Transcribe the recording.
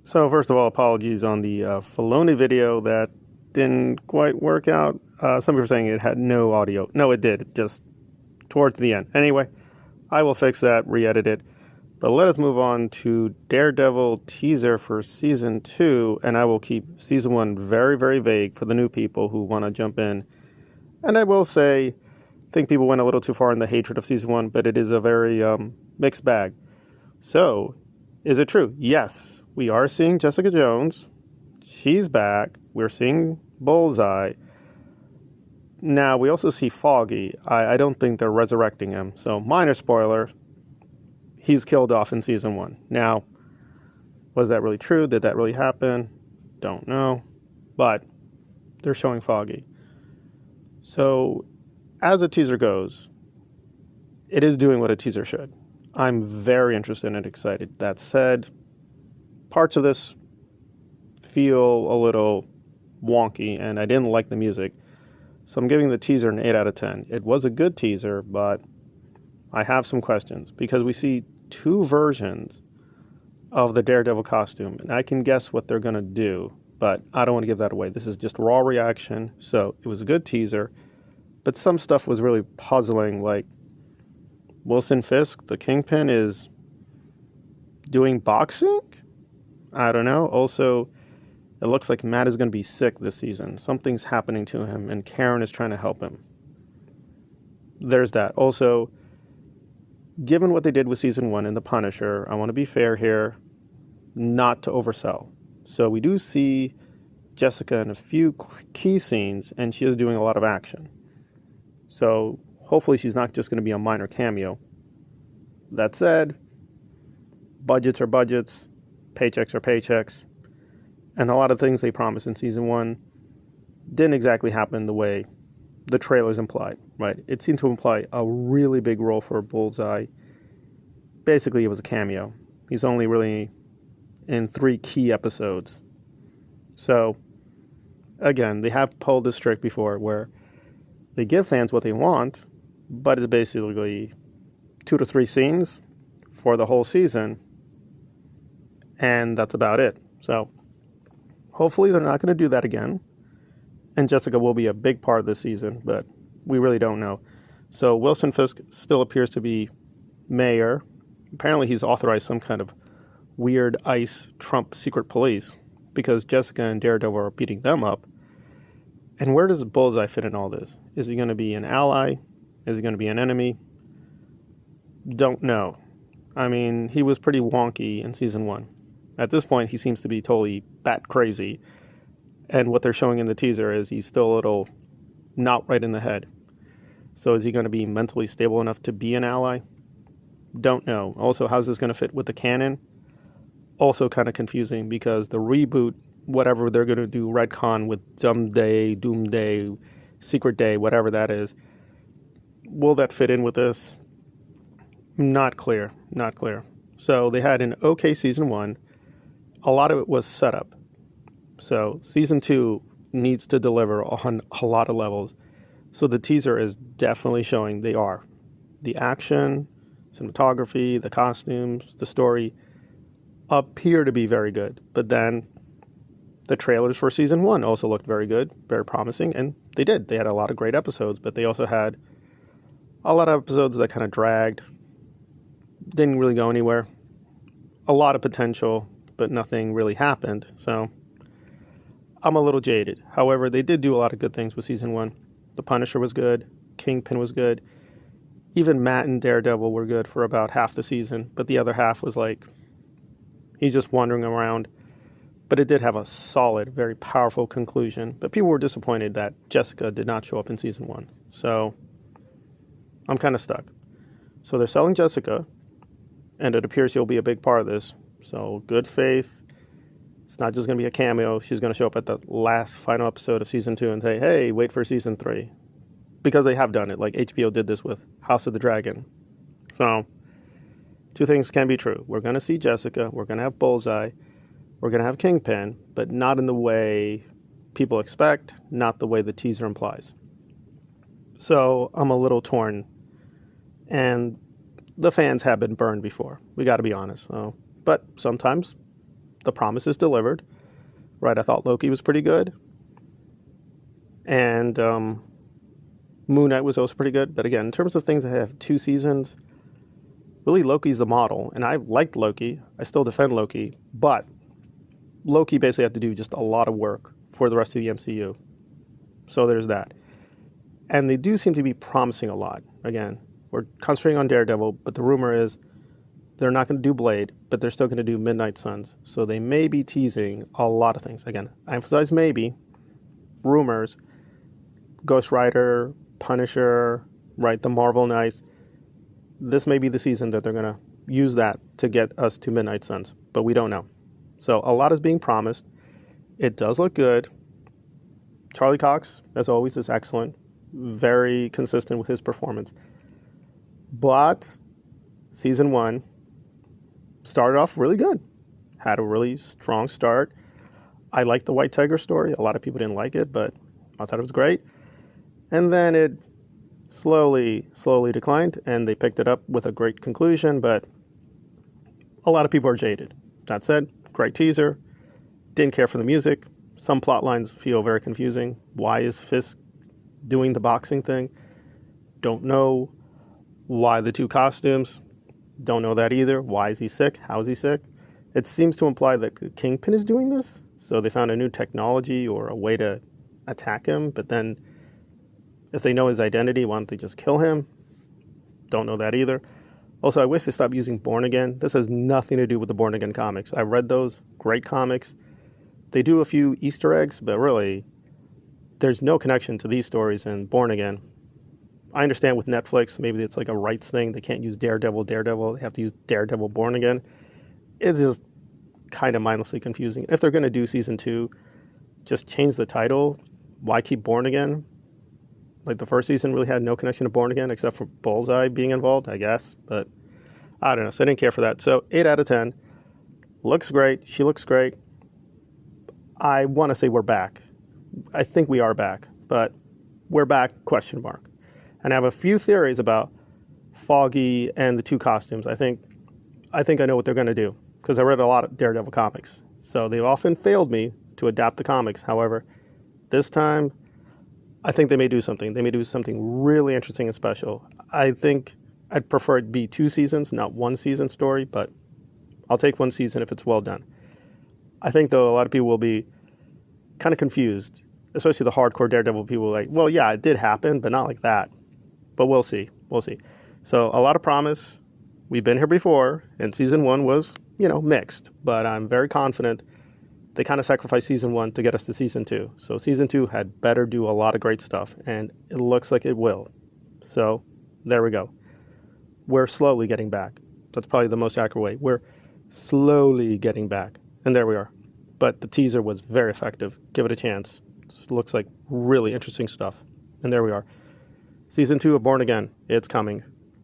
So first of all, apologies on the Filoni video that didn't quite work out. Some people are saying it had no audio. No, it did, just towards the end. Anyway, I will fix that, re-edit it. But let us move on to Daredevil teaser for Season 2, and I will keep Season 1 very, very vague for the new people who want to jump in. And I will say, I think people went a little too far in the hatred of Season 1, but it is a very mixed bag. So, is it true? Yes, we are seeing Jessica Jones. She's back. We're seeing Bullseye. Now, we also see Foggy. I don't think they're resurrecting him. So, minor spoiler, he's killed off in Season 1. Now, was that really true? Did that really happen? Don't know. But they're showing Foggy. So, as a teaser goes, it is doing what a teaser should. I'm very interested and excited. That said, parts of this feel a little wonky, and I didn't like the music. So I'm giving the teaser an 8 out of 10. It was a good teaser, but I have some questions because we see two versions of the Daredevil costume, and I can guess what they're going to do, but I don't want to give that away. This is just raw reaction, so it was a good teaser, but some stuff was really puzzling, like Wilson Fisk, the Kingpin, is doing boxing? I don't know. Also, it looks like Matt is going to be sick this season. Something's happening to him, and Karen is trying to help him. There's that. Also, given what they did with Season 1 in The Punisher, I want to be fair here, not to oversell. So we do see Jessica in a few key scenes, and she is doing a lot of action. So hopefully she's not just going to be a minor cameo. That said, budgets are budgets, paychecks are paychecks, and a lot of things they promised in Season 1 didn't exactly happen the way the trailers implied, right? It seemed to imply a really big role for Bullseye. Basically, it was a cameo. He's only really in 3 key episodes. So, again, they have pulled this trick before where they give fans what they want, but it's basically 2 to 3 scenes for the whole season, and that's about it. So hopefully they're not going to do that again, and Jessica will be a big part of this season, but we really don't know. So Wilson Fisk still appears to be mayor. Apparently he's authorized some kind of weird ICE Trump secret police because Jessica and Daredevil are beating them up. And where does Bullseye fit in all this? Is he going to be an ally? Is he going to be an enemy? Don't know. I mean, he was pretty wonky in Season 1. At this point, he seems to be totally bat crazy. And what they're showing in the teaser is he's still a little not right in the head. So is he going to be mentally stable enough to be an ally? Don't know. Also, how's this going to fit with the canon? Also kind of confusing because the reboot, whatever they're going to do, retcon with Doomsday, Secret Day, whatever that is, will that fit in with this? Not clear. So they had an okay Season 1. A lot of it was set up. So Season 2 needs to deliver on a lot of levels. So the teaser is definitely showing they are. The action, cinematography, the costumes, the story appear to be very good. But then the trailers for Season 1 also looked very good, very promising, and they did. They had a lot of great episodes, but they also had a lot of episodes that kind of dragged, didn't really go anywhere. A lot of potential, but nothing really happened, so I'm a little jaded. However, they did do a lot of good things with Season 1. The Punisher was good, Kingpin was good, even Matt and Daredevil were good for about half the season, but the other half was like, he's just wandering around. But it did have a solid, very powerful conclusion. But people were disappointed that Jessica did not show up in Season 1. So I'm kind of stuck. So they're selling Jessica, and it appears she'll be a big part of this. So good faith. It's not just going to be a cameo. She's going to show up at the last final episode of Season 2 and say, hey, wait for Season 3. Because they have done it. Like HBO did this with House of the Dragon. So 2 things can be true. We're going to see Jessica. We're going to have Bullseye. We're going to have Kingpin, but not in the way people expect, not the way the teaser implies. So I'm a little torn. And the fans have been burned before. We got to be honest. But sometimes the promise is delivered, right? I thought Loki was pretty good. And Moon Knight was also pretty good. But again, in terms of things that have 2 seasons, really Loki's the model. And I liked Loki. I still defend Loki. But Loki basically had to do just a lot of work for the rest of the MCU. So there's that. And they do seem to be promising a lot. Again, we're concentrating on Daredevil, but the rumor is they're not going to do Blade, but they're still going to do Midnight Suns. So they may be teasing a lot of things. Again, I emphasize maybe. Rumors. Ghost Rider, Punisher, right, the Marvel Knights. This may be the season that they're going to use that to get us to Midnight Suns, but we don't know. So a lot is being promised. It does look good. Charlie Cox, as always, is excellent. Very consistent with his performance. But season 1 started off really good. Had a really strong start. I liked the White Tiger story. A lot of people didn't like it, but I thought it was great. And then it slowly declined, and they picked it up with a great conclusion, but a lot of people are jaded. That said, great teaser. Didn't care for the music. Some plot lines feel very confusing. Why is Fisk doing the boxing thing? Don't know. Why the 2 costumes? Don't know that either. Why is he sick? How is he sick? It seems to imply that Kingpin is doing this, so they found a new technology or a way to attack him, but then if they know his identity, why don't they just kill him? Don't know that either. Also, I wish they stopped using Born Again. This has nothing to do with the Born Again comics. I read those. Great comics. They do a few Easter eggs, but really, there's no connection to these stories in Born Again. I understand with Netflix, maybe it's like a rights thing. They can't use Daredevil. They have to use Daredevil Born Again. It's just kind of mindlessly confusing. If they're going to do season 2, just change the title. Why keep Born Again? Like the first season really had no connection to Born Again except for Bullseye being involved, I guess. But I don't know. So I didn't care for that. So 8 out of 10. Looks great. She looks great. I want to say we're back. I think we are back. But we're back, question mark. And I have a few theories about Foggy and the 2 costumes. I think I know what they're going to do because I read a lot of Daredevil comics. So they've often failed me to adapt the comics. However, this time, I think they may do something. They may do something really interesting and special. I think I'd prefer it be 2 seasons, not 1 season story, but I'll take 1 season if it's well done. I think, though, a lot of people will be kind of confused, especially the hardcore Daredevil people like, well, yeah, it did happen, but not like that. But we'll see. We'll see. So a lot of promise. We've been here before, and season 1 was, mixed, but I'm very confident they kind of sacrificed season 1 to get us to season 2. So season 2 had better do a lot of great stuff, and it looks like it will. So there we go. We're slowly getting back. That's probably the most accurate way. We're slowly getting back, and there we are. But the teaser was very effective. Give it a chance. It looks like really interesting stuff, and there we are. Season 2 of Born Again. It's coming.